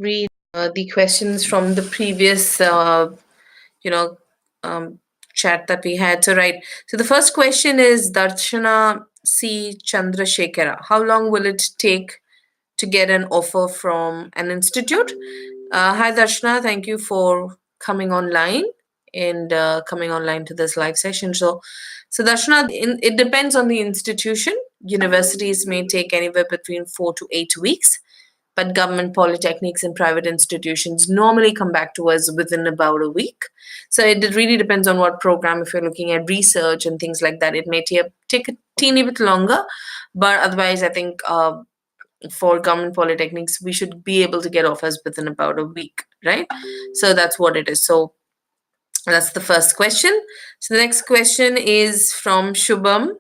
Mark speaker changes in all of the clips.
Speaker 1: read the questions from the previous, you know, um, chat that we had. So, right. So, the first question is Darshana C. Chandrasekhara. How long will it take to get an offer from an institute? Hi, Darshana. Thank you for coming online and coming online to this live session. So Darshana, it depends on the institution. Universities may take anywhere between 4 to 8 weeks, but government polytechnics and private institutions normally come back to us within about a week. So it really depends on what program. If you're looking at research and things like that, it may take a teeny bit longer, but otherwise, I think for government polytechnics, we should be able to get offers within about a week, right? So that's what it is. So that's the first question. So the next question is from Shubham.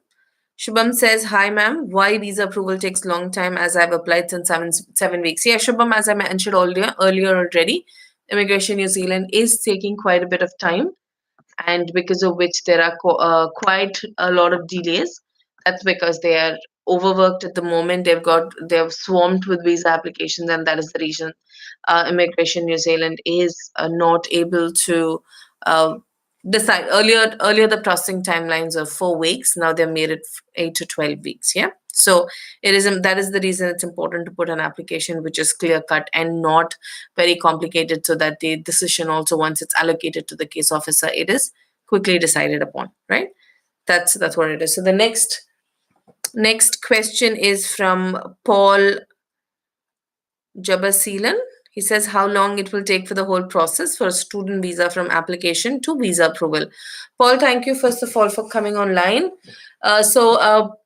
Speaker 1: Shubham says, "Hi, ma'am. Why visa approval takes long time as I've applied since 7 weeks?" Yeah, Shubham, as I mentioned earlier already, Immigration New Zealand is taking quite a bit of time, and because of which there are quite a lot of delays. That's because they are overworked at the moment. They're swarmed with visa applications, and that is the reason Immigration New Zealand is not able to uh, decide. Earlier the processing timelines are 4 weeks. Now they've made it 8 to 12 weeks. Yeah. So that is the reason it's important to put an application which is clear cut and not very complicated, so that the decision also, once it's allocated to the case officer, it is quickly decided upon, right? That's what it is. So the next question is from Paul Jabasilan. He says, how long it will take for the whole process for a student visa from application to visa approval? Paul, thank you first of all for coming online. So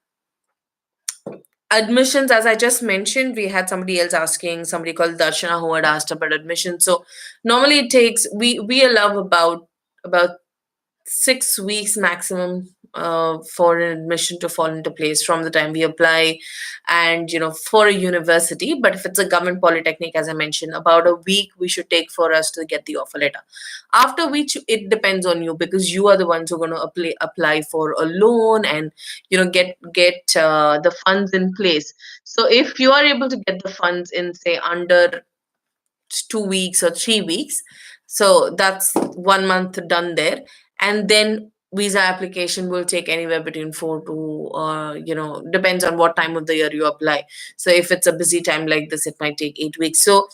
Speaker 1: admissions, as I just mentioned, we had somebody else asking, somebody called Darshana, who had asked about admission. So normally it takes, we allow about 6 weeks maximum for an admission to fall into place from the time we apply, and for a university. But if it's a government polytechnic, as I mentioned, about a week we should take for us to get the offer letter, after which it depends on you, because you are the ones who are going to apply for a loan and get the funds in place. So if you are able to get the funds in, say, under 2 weeks or 3 weeks, so that's 1 month done there. And then visa application will take anywhere between 4 to depends on what time of the year you apply. So if it's a busy time like this, it might take 8 weeks. So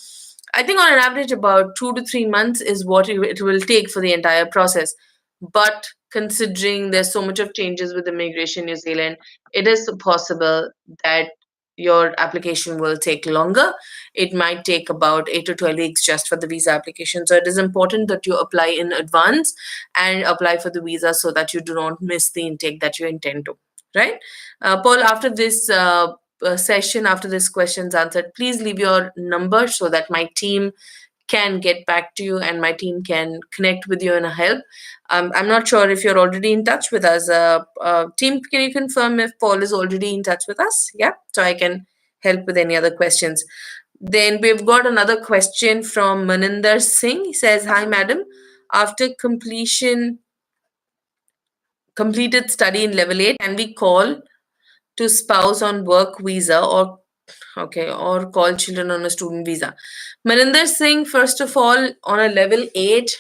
Speaker 1: I think on an average about 2 to 3 months is what it will take for the entire process. But considering there's so much of changes with Immigration New Zealand, it is possible that your application will take longer. It might take about 8 to 12 weeks just for the visa application. So it is important that you apply in advance and apply for the visa, so that you do not miss the intake that you intend to, right? Paul, after this session, after this questions answered, please leave your number so that my team can get back to you and my team can connect with you and help. I'm not sure if you're already in touch with us. Team, can you confirm if Paul is already in touch with us? Yeah, so I can help with any other questions. Then we've got another question from Maninder Singh. He says, "Hi, madam. After completed study in level 8, can we call to spouse on work visa, or call children on a student visa?" Maninder Singh, first of all, on a level 8,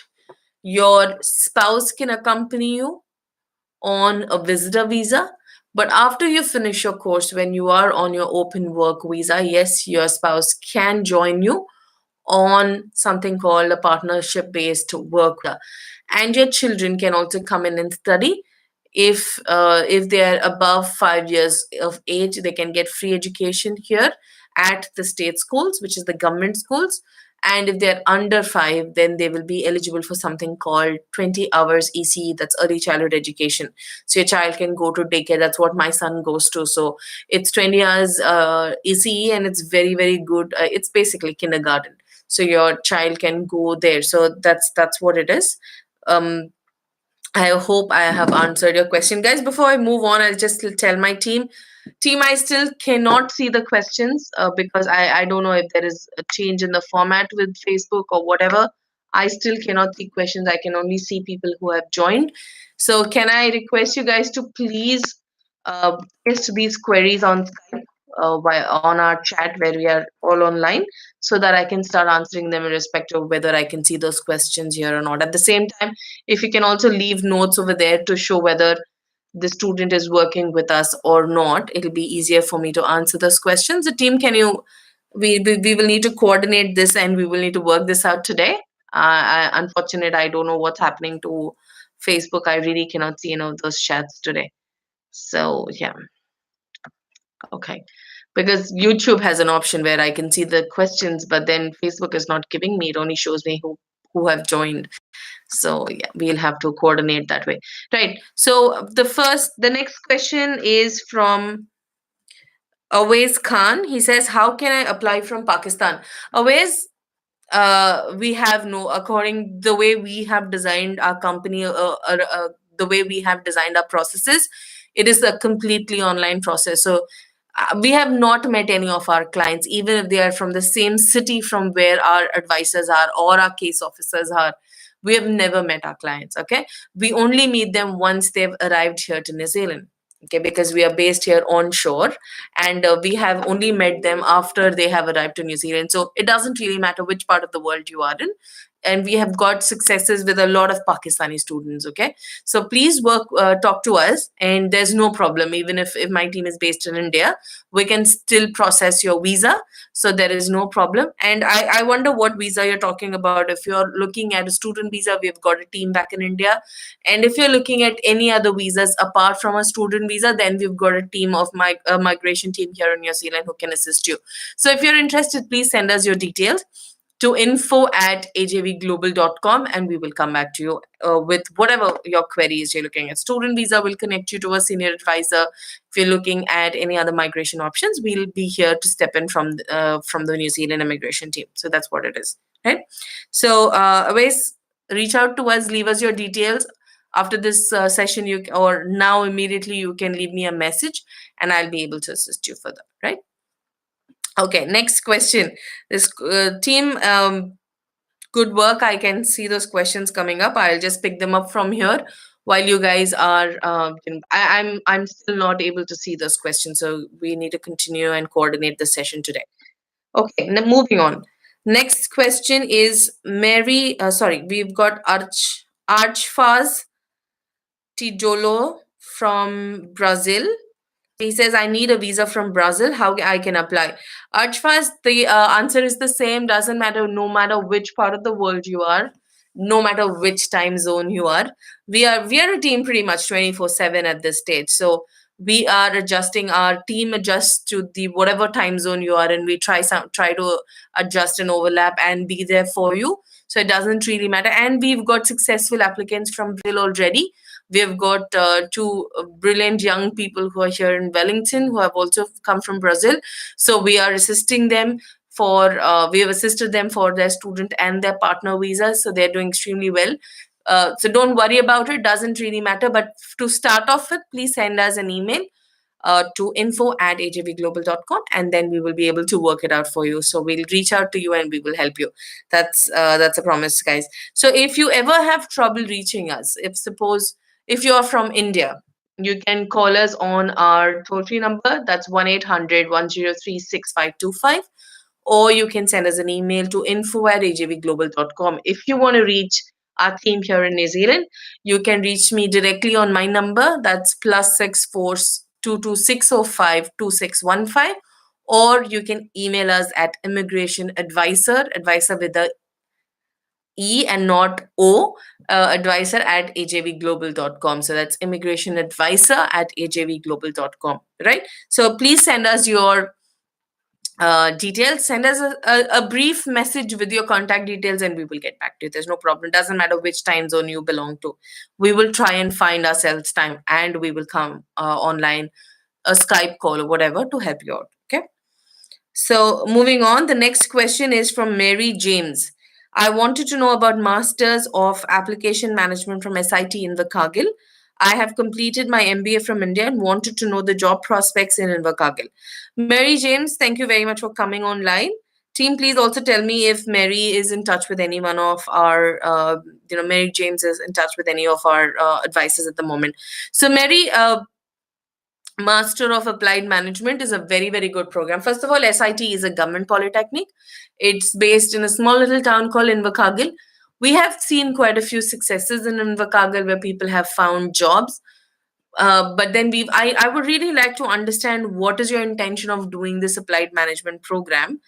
Speaker 1: your spouse can accompany you on a visitor visa. But after you finish your course, when you are on your open work visa, yes, your spouse can join you on something called a partnership based work visa. And your children can also come in and study. If they are above 5 years of age, they can get free education here at the state schools, which is the government schools. And if they're under 5, then they will be eligible for something called 20 hours ECE, that's early childhood education. So your child can go to daycare. That's what my son goes to. So it's 20 hours ECE, and it's very, very good. It's basically kindergarten. So your child can go there. So that's what it is. I hope I have answered your question. Guys, before I move on, I'll just tell my team. Team, I still cannot see the questions because I don't know if there is a change in the format with Facebook or whatever. I still cannot see questions. I can only see people who have joined. So can I request you guys to please paste these queries on Skype? on our chat where we are all online, so that I can start answering them irrespective of whether I can see those questions here or not. At the same time, if you can also leave notes over there to show whether the student is working with us or not, it'll be easier for me to answer those questions. The team, can you? We will need to coordinate this and we will need to work this out today. Unfortunate, I don't know what's happening to Facebook. I really cannot see any of those chats today. So yeah, okay. Because YouTube has an option where I can see the questions, but then Facebook is not giving me. It only shows me who have joined. So yeah, we'll have to coordinate that way. Right. So the next question is from Awais Khan. He says, "How can I apply from Pakistan?" Awais, we have no, according the way we have designed our company, the way we have designed our processes, it is a completely online process. So we have not met any of our clients, even if they are from the same city from where our advisors are or our case officers are. We have never met our clients. Okay, we only meet them once they've arrived here to New Zealand. Okay, because we are based here onshore, and we have only met them after they have arrived to New Zealand. So it doesn't really matter which part of the world you are in. And we have got successes with a lot of Pakistani students. Okay, so please talk to us, and there's no problem. Even if my team is based in India, we can still process your visa. So there is no problem. And I wonder what visa you're talking about. If you're looking at a student visa, we've got a team back in India. And if you're looking at any other visas apart from a student visa, then we've got a team of migration team here in New Zealand who can assist you. So if you're interested, please send us your details to info@ajvglobal.com, and we will come back to you with whatever your queries you're looking at. Student visa will connect you to a senior advisor. If you're looking at any other migration options, we'll be here to step in from the New Zealand immigration team. So that's what it is, right? So always reach out to us, leave us your details. After this session, you or now immediately you can leave me a message, and I'll be able to assist you further, right? Okay, next question. This team, good work. I can see those questions coming up. I'll just pick them up from here while you guys are. I'm still not able to see those questions, so we need to continue and coordinate the session today. Okay, now moving on. Next question is Mary. Sorry, we've got Archfaz Tijolo from Brazil. He says, I need a visa from Brazil. How I can apply? Archfaz, the answer is the same. Doesn't matter, no matter which part of the world you are, no matter which time zone you are. We are a team pretty much 24/7 at this stage. So we are adjusting, our team adjusts to the whatever time zone you are in. We try to adjust and overlap and be there for you. So it doesn't really matter. And we've got successful applicants from Brazil already. We have got two brilliant young people who are here in Wellington who have also come from Brazil. So we are assisting them we have assisted them for their student and their partner visas. So they're doing extremely well. So don't worry about it. Doesn't really matter. But to start off with, please send us an email to info@ajvglobal.com, and then we will be able to work it out for you. So we'll reach out to you and we will help you. That's a promise, guys. So if you ever have trouble reaching us, if you're from India, you can call us on our toll-free number. That's 1-800-103-6525. Or you can send us an email to info@ajvglobal.com. If you want to reach our team here in New Zealand, you can reach me directly on my number. That's +64 22 605 2615. Or you can email us at immigration advisor with a E and not O, advisor@ajvglobal.com. So that's immigration advisor at ajvglobal.com, right? So please send us your details. Send us a brief message with your contact details and we will get back to you. There's no problem. Doesn't matter which time zone you belong to. We will try and find ourselves time and we will come online, a Skype call or whatever to help you out. Okay. So moving on, the next question is from Mary James. I wanted to know about Masters of Application Management from SIT in Invercargill. I have completed my MBA from India and wanted to know the job prospects in Invercargill. Mary James, thank you very much for coming online. Team, please also tell me if Mary is in touch with any one of our, Mary James is in touch with any of our advisors at the moment. So Mary, Master of Applied Management is a very, very good program. First of all, SIT is a government polytechnic. It's based in a small little town called Invercargill. We have seen quite a few successes in Invercargill where people have found jobs. But then I would really like to understand what is your intention of doing this applied management program,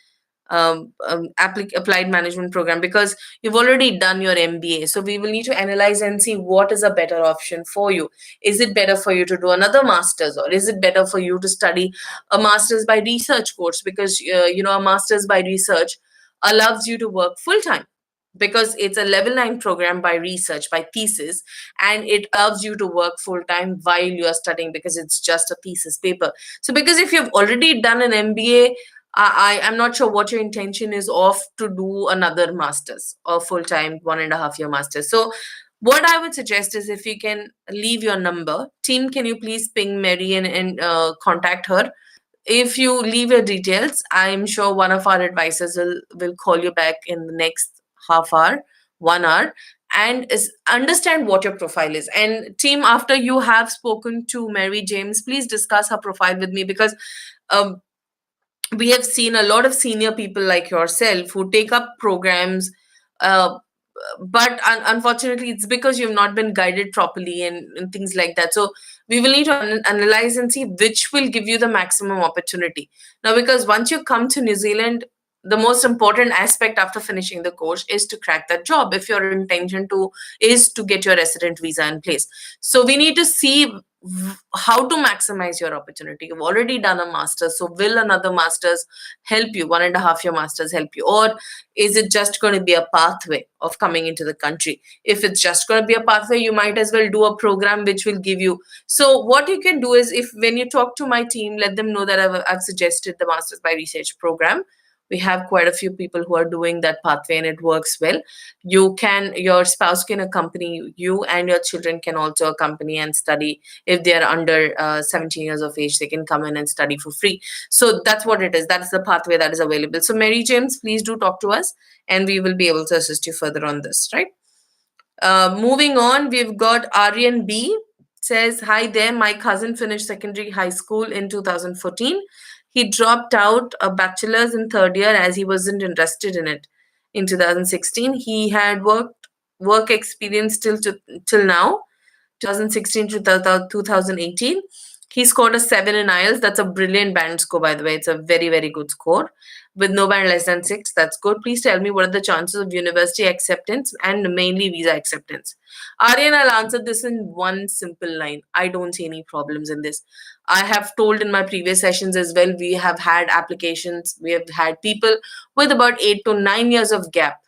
Speaker 1: applied management program, because you've already done your MBA. So we will need to analyze and see what is a better option for you. Is it better for you to do another master's, or is it better for you to study a master's by research course? Because a master's by research allows you to work full time, because it's a level 9 program by research, by thesis, and it allows you to work full time while you are studying, because it's just a thesis paper. So because if you've already done an MBA, I am not sure what your intention is of to do another master's or full time 1.5 year master's. So what I would suggest is, if you can leave your number, team, can you please ping Mary and contact her? If you leave your details, I'm sure one of our advisors will call you back in the next half hour, 1 hour, and understand what your profile is. And team, after you have spoken to Mary James, please discuss her profile with me, because um, we have seen a lot of senior people like yourself who take up programs, uh, but unfortunately it's because you've not been guided properly, and things like that. So we will need to analyze and see which will give you the maximum opportunity. Now, because once you come to New Zealand, the most important aspect after finishing the course is to crack that job, if your intention to is to get your resident visa in place. So we need to see how to maximize your opportunity. You've already done a master's, so will another master's help you, 1.5 year master's help you, or is it just going to be a pathway of coming into the country? If it's just going to be a pathway, you might as well do a program which will give you. So what you can do is, if when you talk to my team, let them know that I've suggested the master's by research program. We have quite a few people who are doing that pathway and it works well. Your spouse can accompany you, and your children can also accompany and study. If they are under 17 years of age, they can come in and study for free. So that's what it is. That's the pathway that is available. So Mary James, please do talk to us, and we will be able to assist you further on this, right? Moving on, we've got Aryan B. Says, hi there. My cousin finished secondary high school in 2014. He dropped out a bachelor's in third year as he wasn't interested in it. In 2016, he had work experience till now, 2016 to 2018. He scored a 7 in IELTS. That's a brilliant band score, by the way. It's a very, very good score. With no band less than 6, that's good. Please tell me, what are the chances of university acceptance and mainly visa acceptance? Aryan, I'll answer this in one simple line. I don't see any problems in this. I have told in my previous sessions as well, we have had applications, we have had people with about 8 to 9 years of gap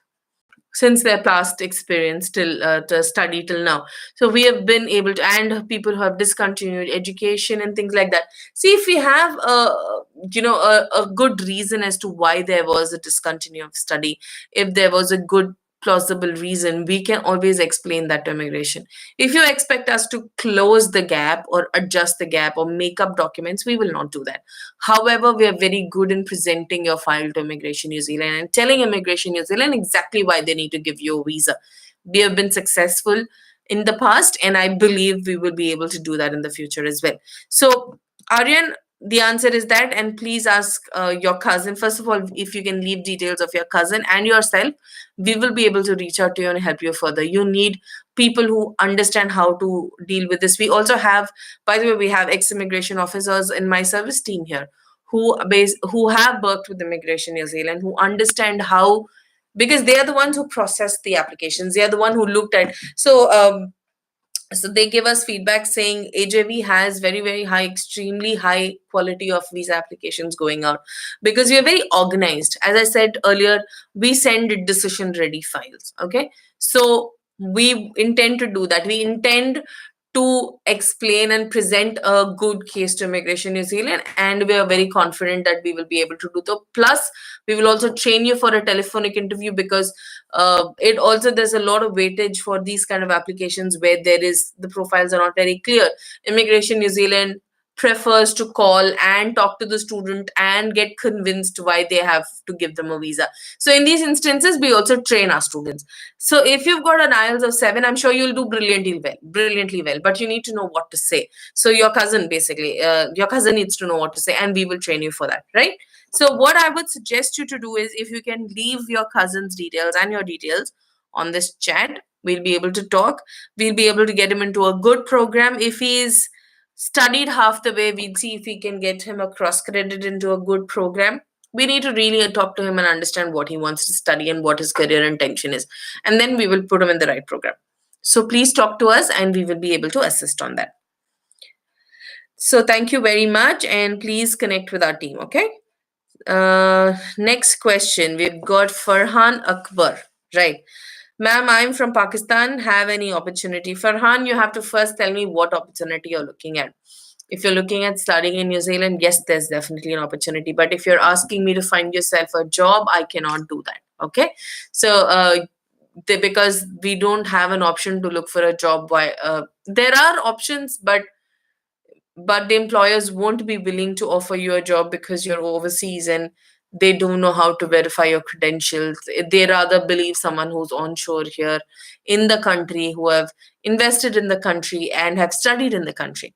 Speaker 1: since their past experience till to study till now. So we have been able to, and people who have discontinued education and things like that. See, if we have a good reason as to why there was a discontinue of study, if there was a good plausible reason, we can always explain that to immigration. If you expect us to close the gap or adjust the gap or make up documents, we will not do that. However, we are very good in presenting your file to Immigration New Zealand and telling Immigration New Zealand exactly why they need to give you a visa. We have been successful in the past, and I believe we will be able to do that in the future as well. So, Aryan, the answer is that, and please ask your cousin. First of all, if you can leave details of your cousin and yourself, we will be able to reach out to you and help you further. You need people who understand how to deal with this. We also have, by the way, we have ex-immigration officers in my service team here who have worked with Immigration New Zealand, who understand how, because they are the ones who processed the applications. They are the one who looked at. So they give us feedback saying AJV has very, very high, extremely high quality of visa applications going out, because we are very organized. As I said earlier, we send decision ready files. Okay. So we intend to do that. We intend to explain and present a good case to Immigration New Zealand, and we are very confident that we will be able to do so. Plus, we will also train you for a telephonic interview, because it also, there's a lot of weightage for these kind of applications where there is the profiles are not very clear. Immigration New Zealand prefers to call and talk to the student and get convinced why they have to give them a visa. So in these instances, we also train our students. So if you've got an IELTS of 7, I'm sure you'll do brilliantly well, but you need to know what to say. So your cousin, basically, your cousin needs to know what to say, and we will train you for that, right? So what I would suggest you to do is, if you can leave your cousin's details and your details on this chat, we'll be able to talk. We'll be able to get him into a good program. If he's studied half the way, we'll see if we can get him a cross credit into a good program. We need to really talk to him and understand what he wants to study and what his career intention is, and then we will put him in the right program. So please talk to us and we will be able to assist on that. So thank you very much, and please connect with our team. Okay. Next question, we've got Farhan Akbar. Right. Ma'am, I'm from Pakistan. Have any opportunity? Farhan, you have to first tell me what opportunity you're looking at. If you're looking at studying in New Zealand, yes, there's definitely an opportunity. But if you're asking me to find yourself a job, I cannot do that. Okay. So, because we don't have an option to look for a job, why there are options, but the employers won't be willing to offer you a job because you're overseas and they don't know how to verify your credentials. They rather believe someone who's onshore here in the country, who have invested in the country and have studied in the country.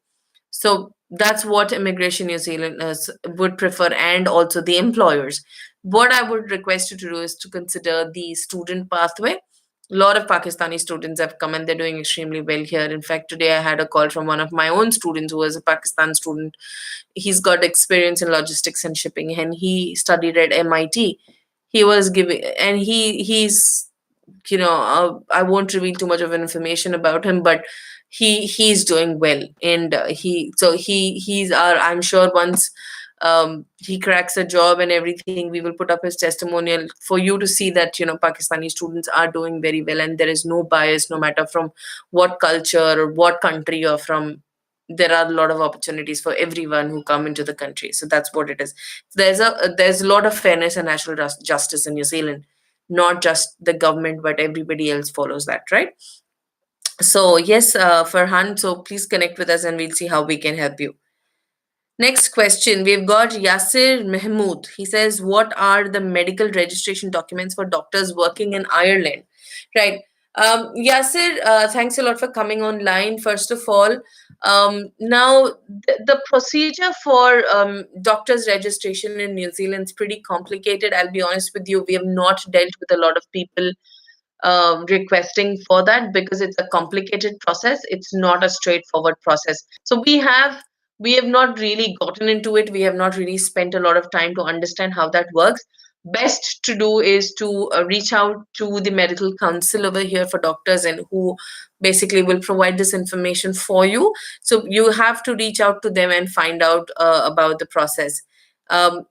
Speaker 1: So that's what Immigration New Zealanders would prefer, and also the employers. What I would request you to do is to consider the student pathway. A lot of Pakistani students have come and they're doing extremely well here. In fact, today I had a call from one of my own students who was a Pakistan student. He's got experience in logistics and shipping, and he studied at MIT. He was giving, and he's, I won't reveal too much of information about him, but he's doing well, and he's our, I'm sure once he cracks a job and everything, we will put up his testimonial for you to see that Pakistani students are doing very well, and there is no bias, no matter from what culture or what country you're from. There are a lot of opportunities for everyone who come into the country. So that's what it is. There's a lot of fairness and natural justice in New Zealand. Not just the government, but everybody else follows that, right? So yes, Farhan, so please connect with us and we'll see how we can help you. Next question, we've got Yasir Mahmood. He says, what are the medical registration documents for doctors working in Ireland? Right. Yasir, thanks a lot for coming online, first of all. Now, the procedure for doctors' registration in New Zealand is pretty complicated. I'll be honest with you, we have not dealt with a lot of people requesting for that because it's a complicated process. It's not a straightforward process. So we have not really gotten into it. We have not really spent a lot of time to understand how that works. Best to do is to reach out to the medical council over here for doctors, and who basically will provide this information for you. So you have to reach out to them and find out about the process. Um,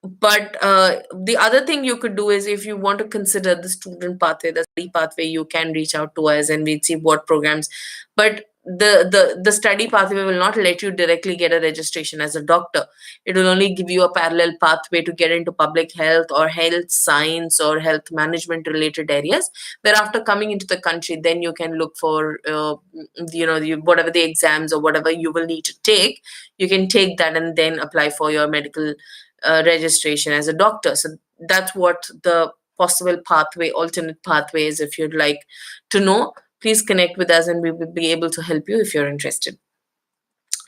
Speaker 1: but the other thing you could do is, if you want to consider the student pathway, the study pathway, you can reach out to us and we'll see what programs. But the study pathway will not let you directly get a registration as a doctor. It will only give you a parallel pathway to get into public health or health science or health management related areas, where after coming into the country, then you can look for whatever the exams or whatever you will need to take. You can take that and then apply for your medical registration as a doctor. So that's what the possible pathway, alternate pathway is. If you'd like to know, please connect with us and we will be able to help you if you're interested.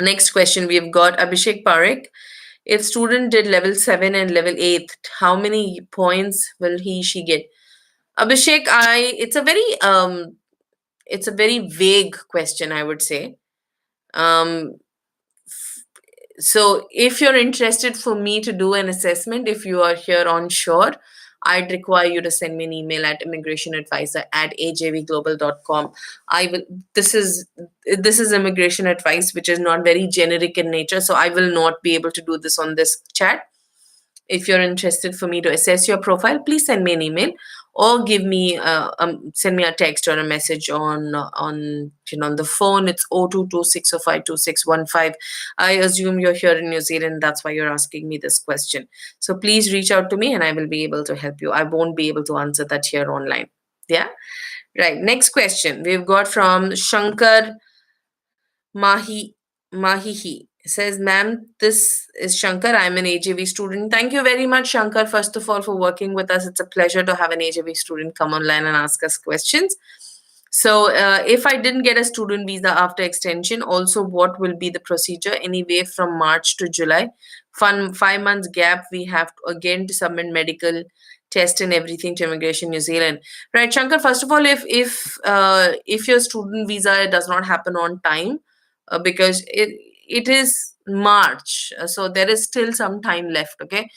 Speaker 1: Next question, we've got Abhishek Parekh. If student did level 7 and level 8, how many points will she get? Abhishek, it's a very vague question, I would say. Um, so if you're interested for me to do an assessment, if you are here on shore, I'd require you to send me an email at immigrationadvisor@ajvglobal.com. I will this is immigration advice, which is not very generic in nature, so I will not be able to do this on this chat. If you're interested for me to assess your profile, please send me an email or send me a text or a message on the phone. It's 0226052615. I assume you're here in New Zealand. That's why you're asking me this question. So please reach out to me and I will be able to help you. I won't be able to answer that here online. Yeah. Right. Next question we've got from Shankar Mahi Mahihi says, "Ma'am, this is Shankar. I'm an AJV student. Thank you very much, Shankar, first of all, for working with us. It's a pleasure to have an AJV student come online and ask us questions. So, if I didn't get a student visa after extension, also what will be the procedure? Anyway, from March to July, 5 months gap, we have to, again to submit medical test and everything to Immigration New Zealand, right? Shankar, first of all, if your student visa does not happen on time, because it is March, so there is still some time left. Okay,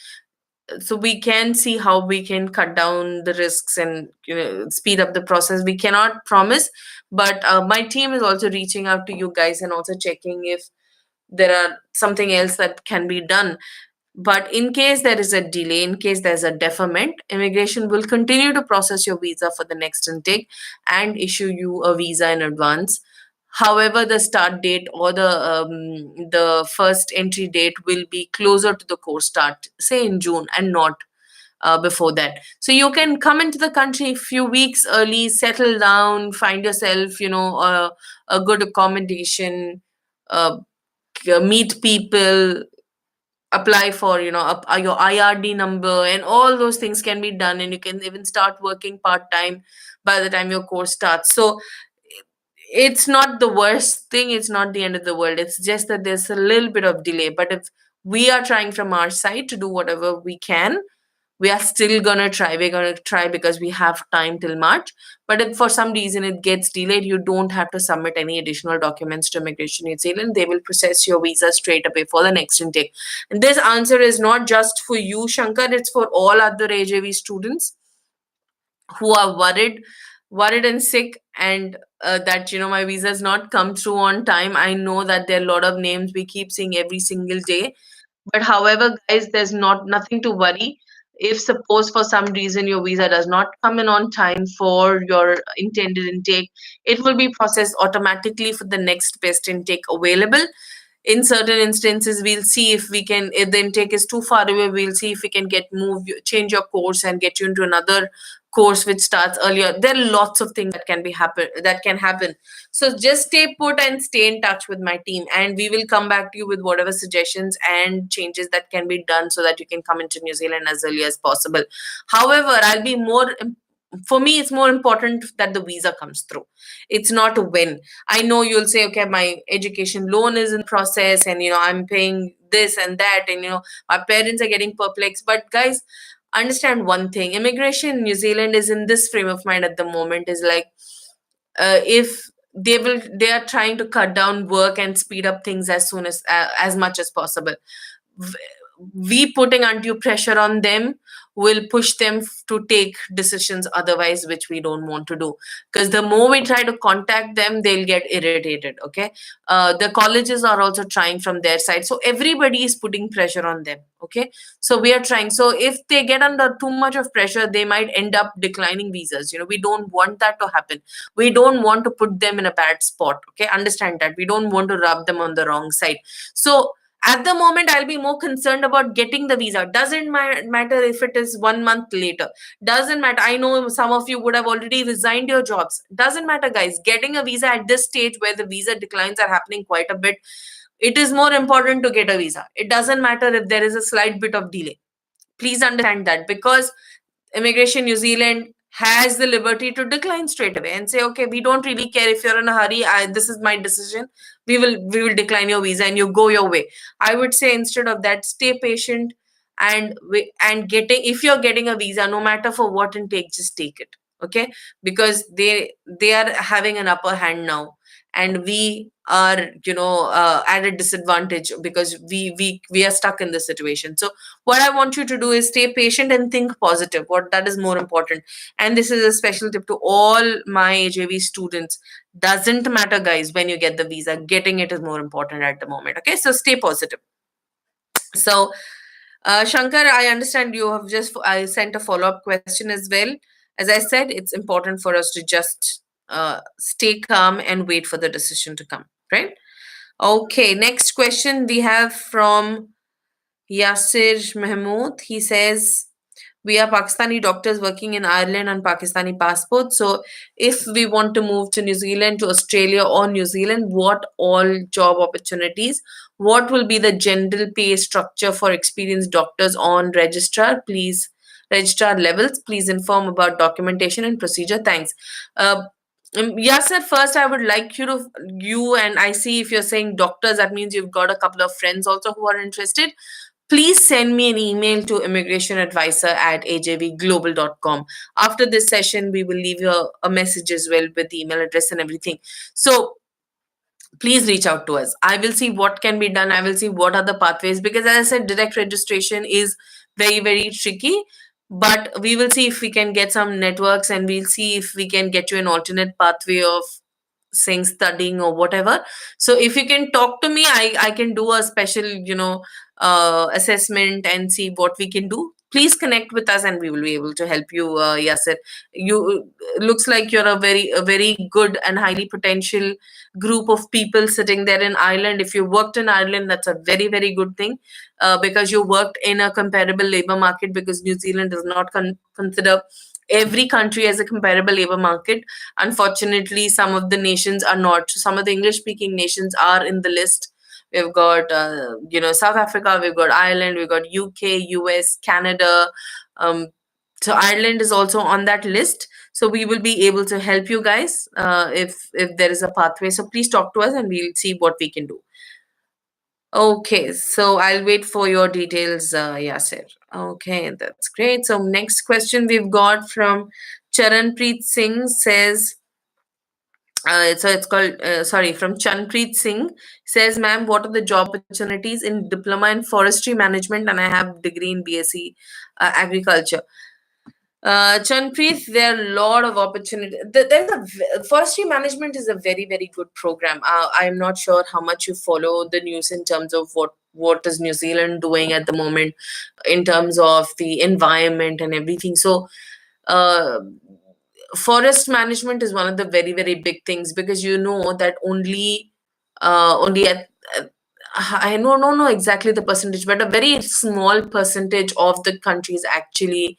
Speaker 1: so we can see how we can cut down the risks and speed up the process. We cannot promise, but my team is also reaching out to you guys and also checking if there are something else that can be done. But in case there is a delay, in case there's a deferment, immigration will continue to process your visa for the next intake and issue you a visa in advance. However, the start date or the first entry date will be closer to the course start, say in June, and not before that. So you can come into the country a few weeks early, settle down, find yourself, a good accommodation, uh, meet people, apply for your IRD number, and all those things can be done, and you can even start working part time by the time your course starts. So it's not the worst thing, it's not the end of the world, it's just that there's a little bit of delay. But if we are trying from our side to do whatever we can, we are still gonna try. We're gonna try because we have time till March. But if for some reason it gets delayed, you don't have to submit any additional documents to Immigration New Zealand. They will process your visa straight away for the next intake. And this answer is not just for you, Shankar, it's for all other AJV students who are worried and sick, and that my visa has not come through on time. I know that there are a lot of names we keep seeing every single day, but however, guys, there's not nothing to worry. If suppose for some reason your visa does not come in on time for your intended intake, it will be processed automatically for the next best intake available. In certain instances, we'll see if we can, if the intake is too far away, we'll see if we can change your course and get you into another course which starts earlier. There are lots of things that can happen. So just stay put and stay in touch with my team, and we will come back to you with whatever suggestions and changes that can be done so that you can come into New Zealand as early as possible. However, I'll be more for me, it's more important that the visa comes through. It's not when. I know you'll say, okay, my education loan is in process, and I'm paying this and that, and our parents are getting perplexed. But guys, understand one thing: immigration in New Zealand is in this frame of mind at the moment, is like, if they are trying to cut down work and speed up things as much as possible. We putting undue pressure on them will push them to take decisions otherwise which we don't want to do, because the more we try to contact them, they'll get irritated. Okay, the colleges are also trying from their side, so everybody is putting pressure on them. Okay, so we are trying. So if they get under too much of pressure, they might end up declining visas. We don't want that to happen. We don't want to put them in a bad spot. Okay, understand that. We don't want to rub them on the wrong side. So at the moment, I'll be more concerned about getting the visa. Doesn't matter if it is 1 month later. Doesn't matter. I know some of you would have already resigned your jobs. Doesn't matter, guys. Getting a visa at this stage where the visa declines are happening quite a bit, it is more important to get a visa. It doesn't matter if there is a slight bit of delay. Please understand that, because Immigration New Zealand has the liberty to decline straight away and say, okay, we don't really care if you're in a hurry. This is my decision. We will decline your visa and you go your way. I would say instead of that, stay patient, and getting, if you're getting a visa, no matter for what intake, just take it. Okay, because they are having an upper hand now, and we are at a disadvantage because we are stuck in this situation. So what I want you to do is stay patient and think positive. What that is more important. And this is a special tip to all my AJV students. Doesn't matter, guys, when you get the visa, getting it is more important at the moment. Okay, so stay positive. So Shankar, I understand you have just I sent a follow-up question as well. As I said, it's important for us to just stay calm and wait for the decision to come, right? Okay, next question we have from Yasir Mahmood. He says, We are Pakistani doctors working in Ireland on Pakistani passports. So if we want to move to New Zealand, to Australia or New Zealand, what all job opportunities, what will be the general pay structure for experienced doctors on registrar levels, please inform about documentation and procedure. Thanks. Yasser, first I would like you and I see if you're saying doctors, that means you've got a couple of friends also who are interested. Please send me an email to immigrationadvisor@ajvglobal.com. After this session, we will leave you a message as well with the email address and everything. So please reach out to us. I will see what can be done. I will see what are the pathways, because as I said, direct registration is very, very tricky. But we will see if we can get some networks, and we'll see if we can get you an alternate pathway of saying studying or whatever. So if you can talk to me, I can do a special, assessment and see what we can do. Please connect with us and we will be able to help you, Yasir. You looks like you're a very good and highly potential group of people sitting there in Ireland. If you worked in Ireland, that's a very, very good thing, because you worked in a comparable labor market, because New Zealand does not consider every country as a comparable labor market. Unfortunately, some of the nations are not. Some of the English speaking nations are in the list. We've got, South Africa, we've got Ireland, we've got UK, US, Canada. Um, so Ireland is also on that list. So we will be able to help you guys, if there is a pathway. So please talk to us and we'll see what we can do. Okay, so I'll wait for your details, Yasir. Okay, that's great. So next question we've got from Charanpreet Singh says, so it's called, sorry, from Chanpreet Singh says, ma'am, what are the job opportunities in diploma in forestry management? And I have degree in BSc agriculture. Chanpreet, there are a lot of opportunity. Forestry management is a very, very good program. I'm not sure how much you follow the news in terms of what is New Zealand doing at the moment in terms of the environment and everything. So, uh, forest management is one of the very, very big things, because you know that only at I don't know exactly the percentage, but a very small percentage of the country is actually,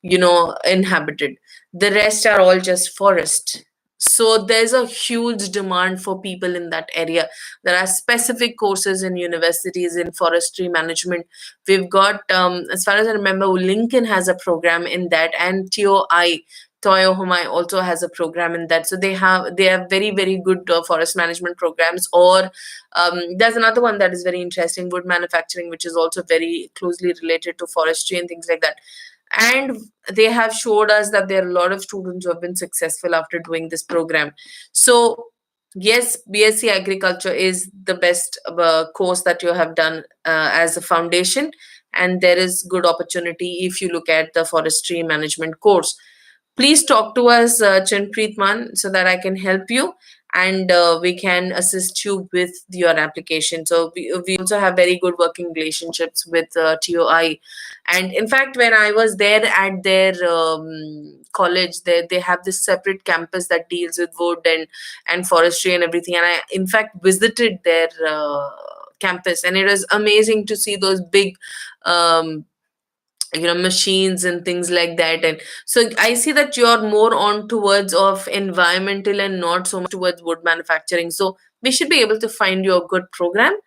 Speaker 1: inhabited. The rest are all just forest. So there's a huge demand for people in that area. There are specific courses in universities in forestry management. We've got, as far as I remember, Lincoln has a program in that, and Toyo Homai also has a program in that. So they have very, very good forest management programs. Or there's another one that is very interesting, wood manufacturing, which is also very closely related to forestry and things like that. And they have showed us that there are a lot of students who have been successful after doing this program. So yes, BSc agriculture is the best course that you have done as a foundation, and there is good opportunity if you look at the forestry management course. Please talk to us, Chanpreet Man, so that I can help you, and we can assist you with your application. So we also have very good working relationships with TOI. And in fact, when I was there at their college, they have this separate campus that deals with wood and forestry and everything. And I, in fact, visited their campus, and it was amazing to see those big um, machines and things like that. And so I see that you're more on towards of environmental and not so much towards wood manufacturing. So we should be able to find you a good program.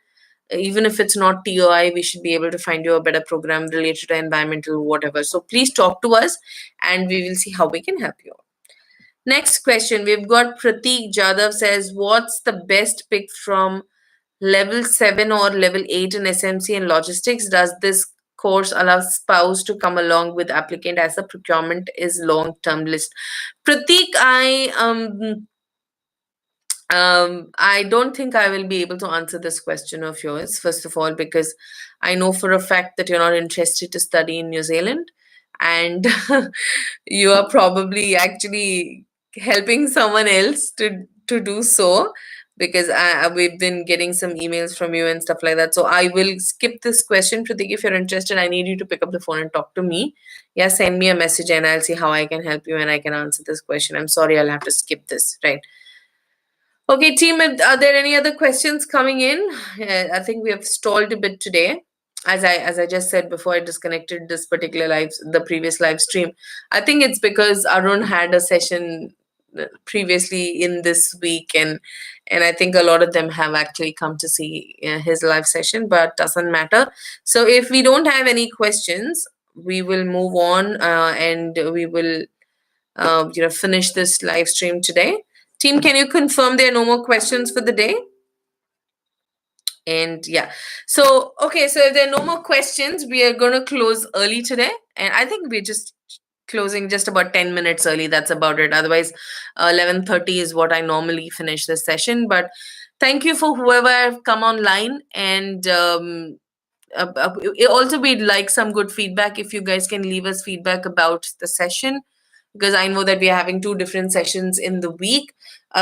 Speaker 1: Even if it's not TOI, we should be able to find you a better program related to environmental, whatever. So please talk to us and we will see how we can help you. Next question, we've got Prateek Jadhav says, what's the best pick from level 7 or level 8 in SMC and logistics? Does this course allow spouse to come along with applicant, as the procurement is long term list? Prateek, I don't think I will be able to answer this question of yours, first of all, because I know for a fact that you're not interested to study in New Zealand, and you are probably actually helping someone else to do so, because we've been getting some emails from you and stuff like that. So I will skip this question, Pratik. If you're interested, I need you to pick up the phone and talk to me. Yeah, send me a message and I'll see how I can help you and I can answer this question. I'm sorry, I'll have to skip this, right? Okay, team, are there any other questions coming in? I think we have stalled a bit today. as I just said before I disconnected this particular the previous live stream, I think it's because Arun had a session previously in this week, and I think a lot of them have actually come to see his live session, but doesn't matter. So if we don't have any questions, we will move on, and we will finish this live stream today. Team, can you confirm there are no more questions for the day? And yeah, so okay, so if there are no more questions, we are going to close early today, and I think we're just closing just about 10 minutes early. That's about it. Otherwise, 11:30 is what I normally finish this session. But thank you for whoever have come online, and also we'd like some good feedback. If you guys can leave us feedback about the session, because I know that we are having two different sessions in the week.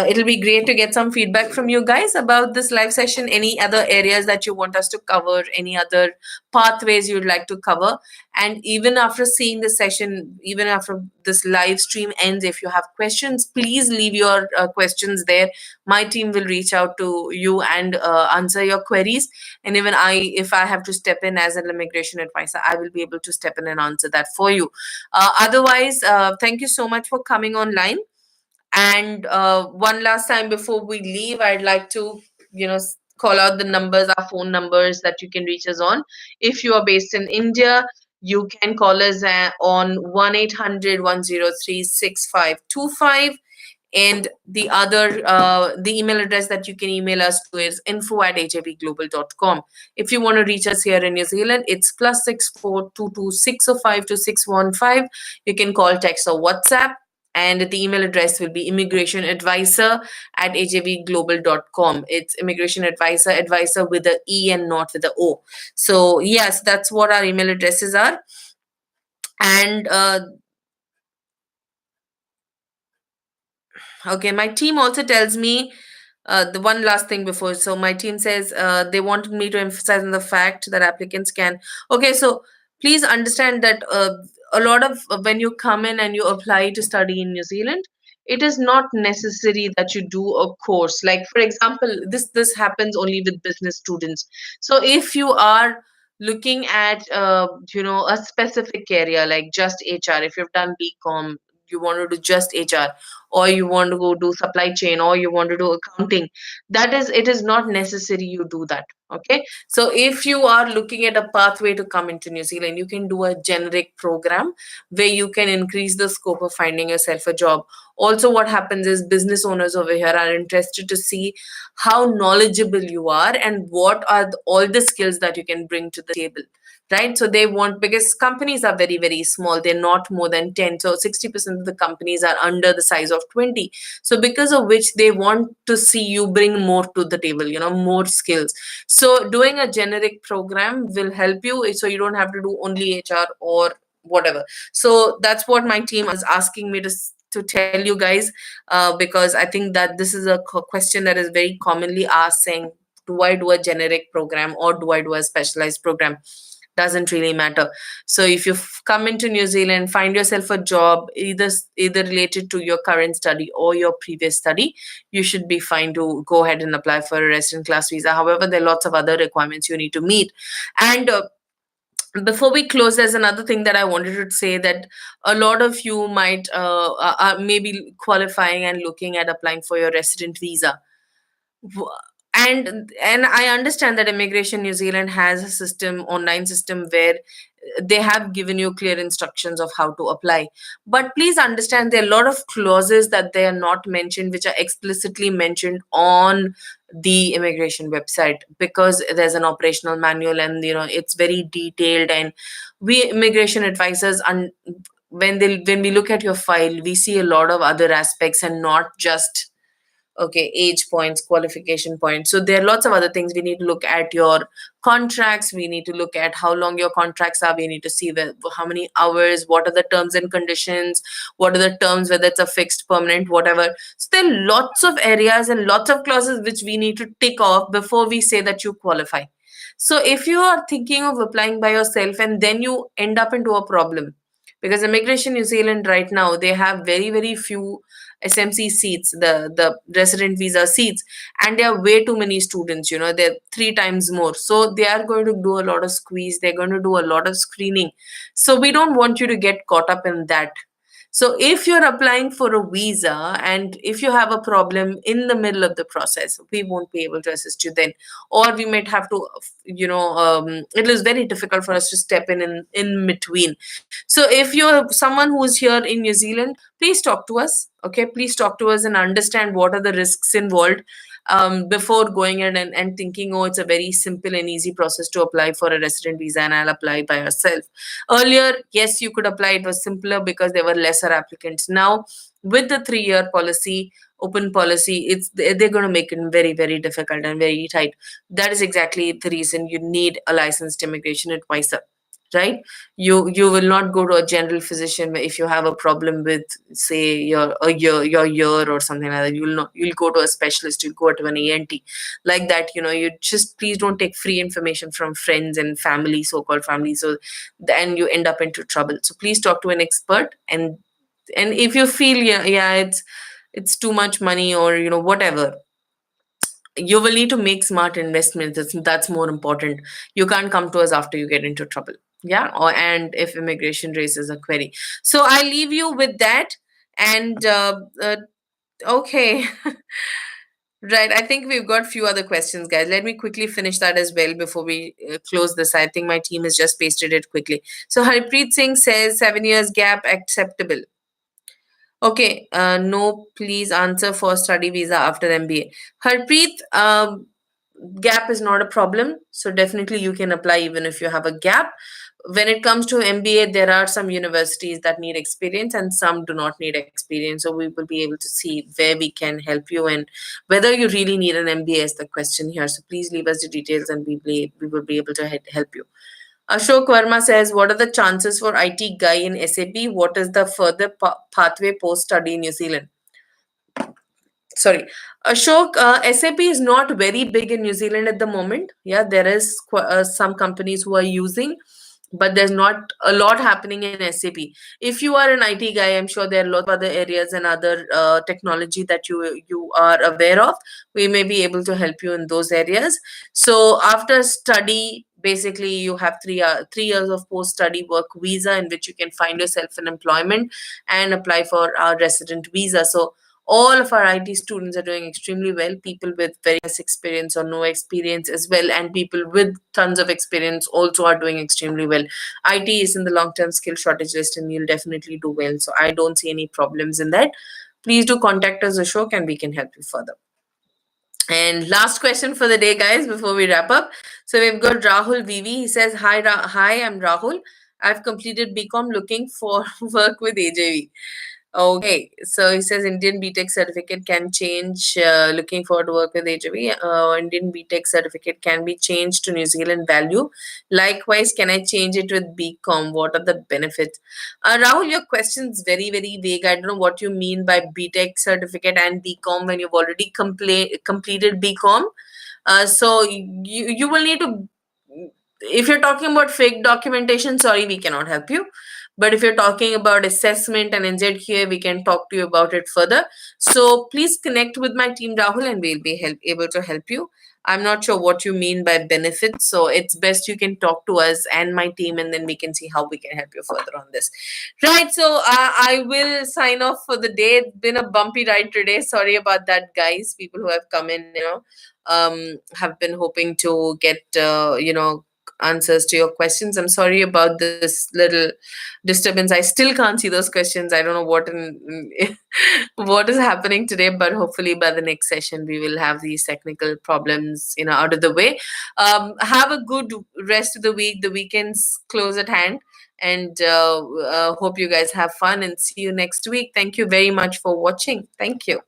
Speaker 1: It'll be great to get some feedback from you guys about this live session. Any other areas that you want us to cover, any other pathways you'd like to cover. And even after seeing the session, even after this live stream ends, if you have questions, please leave your questions there. My team will reach out to you and answer your queries. And even if I have to step in as an immigration advisor, I will be able to step in and answer that for you. Otherwise, thank you so much for coming online. And one last time before we leave, I'd like to, call out the numbers, our phone numbers that you can reach us on. If you are based in India, you can call us on 1-800-103-6525. And the email address that you can email us to is info@hjbglobal.com. If you want to reach us here in New Zealand, it's +64 22 605 2615. You can call, text, or WhatsApp. And the email address will be immigrationadvisor@hjbglobal.com. It's immigration advisor with a E and not with a O. So yes, that's what our email addresses are. And okay, my team also tells me the one last thing before. So my team says they wanted me to emphasize on the fact that applicants can. Okay, so please understand that a lot of when you come in and you apply to study in New Zealand, it is not necessary that you do a course. Like for example, this happens only with business students. So if you are looking at a specific area like just HR, if you've done BCom, you want to do just HR, or you want to go do supply chain, or you want to do accounting, it is not necessary you do that. Okay, so if you are looking at a pathway to come into New Zealand, you can do a generic program where you can increase the scope of finding yourself a job. Also, what happens is business owners over here are interested to see how knowledgeable you are and what are all the skills that you can bring to the table, right? So they want, because companies are very, very small, they're not more than 10. So 60% of the companies are under the size of 20. So because of which they want to see you bring more to the table, more skills. So doing a generic program will help you, so you don't have to do only HR or whatever. So that's what my team is asking me to tell you guys, because I think that this is a question that is very commonly asked, saying, do I do a generic program or do I do a specialized program? Doesn't really matter. So if you come into New Zealand, find yourself a job either related to your current study or your previous study, you should be fine to go ahead and apply for a resident class visa. However, there are lots of other requirements you need to meet. And before we close, there's another thing that I wanted to say, that a lot of you might are maybe qualifying and looking at applying for your resident visa. And I understand that Immigration New Zealand has a online system, where they have given you clear instructions of how to apply. But please understand, there are a lot of clauses that they are not mentioned, which are explicitly mentioned on the immigration website, because there's an operational manual, and it's very detailed. And we immigration advisors, when we look at your file, we see a lot of other aspects, and not just okay, age points, qualification points. So there are lots of other things. We need to look at your contracts. We need to look at how long your contracts are. We need to see how many hours, what are the terms and conditions, what are the terms, whether it's a fixed, permanent, whatever. So there are lots of areas and lots of clauses which we need to tick off before we say that you qualify. So if you are thinking of applying by yourself and then you end up into a problem, because Immigration New Zealand right now, they have very few SMC seats, the resident visa seats, and there are way too many students. They're three times more, so they are going to do a lot of squeeze. They're going to do a lot of screening. So we don't want you to get caught up in that. So if you're applying for a visa and if you have a problem in the middle of the process, we won't be able to assist you then, or we might have to, it is very difficult for us to step in between. So if you're someone who's here in New Zealand, please talk to us. Okay, please talk to us and understand what are the risks involved, before going in and thinking, oh, it's a very simple and easy process to apply for a resident visa and I'll apply by yourself. Earlier, yes, you could apply. It was simpler because there were lesser applicants. Now, with the 3-year policy, open policy, they're going to make it very difficult and very tight. That is exactly the reason you need a licensed immigration advisor, right? You will not go to a general physician if you have a problem with, say, your ear or something like that. You'll go to a specialist. You'll go to an ENT, like that. You just please don't take free information from friends and family, so-called family, so then you end up into trouble. So please talk to an expert, and if you feel, yeah, it's too much money, or whatever, you will need to make smart investments. That's more important. You can't come to us after you get into trouble. Yeah, and if immigration raises a query. So I leave you with that. And okay. Right, I think we've got few other questions, guys. Let me quickly finish that as well before we close this. I think my team has just pasted it quickly. So Harpreet Singh says 7 years gap acceptable. Okay, no, please answer for study visa after MBA. Harpreet, gap is not a problem. So definitely you can apply even if you have a gap. When it comes to MBA, there are some universities that need experience and some do not need experience. So we will be able to see where we can help you and whether you really need an MBA is the question here. So please leave us the details and we will be able to help you. Ashok Verma says, what are the chances for IT guy in SAP? What is the further pathway post study in New Zealand? Sorry, Ashok, SAP is not very big in New Zealand at the moment. Yeah, there is some companies who are using, but there's not a lot happening in SAP. If you are an IT guy, I'm sure there are lots of other areas and other technology that you are aware of. We may be able to help you in those areas. So after study, basically you have 3 years of post-study work visa in which you can find yourself an employment and apply for a resident visa. So all of our IT students are doing extremely well. People with very less experience or no experience as well, and people with tons of experience also are doing extremely well. IT is in the long-term skill shortage list, and you'll definitely do well. So I don't see any problems in that. Please do contact us, Ashok, and we can help you further. And last question for the day, guys, before we wrap up. So we've got Rahul Vivi. He says, hi, I'm Rahul. I've completed BCom looking for work with AJV. Okay, so he says Indian BTech certificate can change. Looking forward to work with HV. Indian BTech certificate can be changed to New Zealand value. Likewise, can I change it with BCom? What are the benefits? Rahul, your question's very vague. I don't know what you mean by BTech certificate and BCom when you've already completed BCom. So you will need to. If you're talking about fake documentation, sorry, we cannot help you. But if you're talking about assessment and NZQA, we can talk to you about it further. So please connect with my team, Rahul, and we'll be able to help you. I'm not sure what you mean by benefits. So it's best you can talk to us and my team, and then we can see how we can help you further on this. Right. So I will sign off for the day. It's been a bumpy ride today. Sorry about that, guys. People who have come in, have been hoping to get, answers to your questions. I'm sorry about this little disturbance. I still can't see those questions. I don't know what is happening today, but hopefully by the next session we will have these technical problems out of the way. Have a good rest of the week. The weekend's close at hand, and hope you guys have fun and see you next week. Thank you very much for watching. Thank you.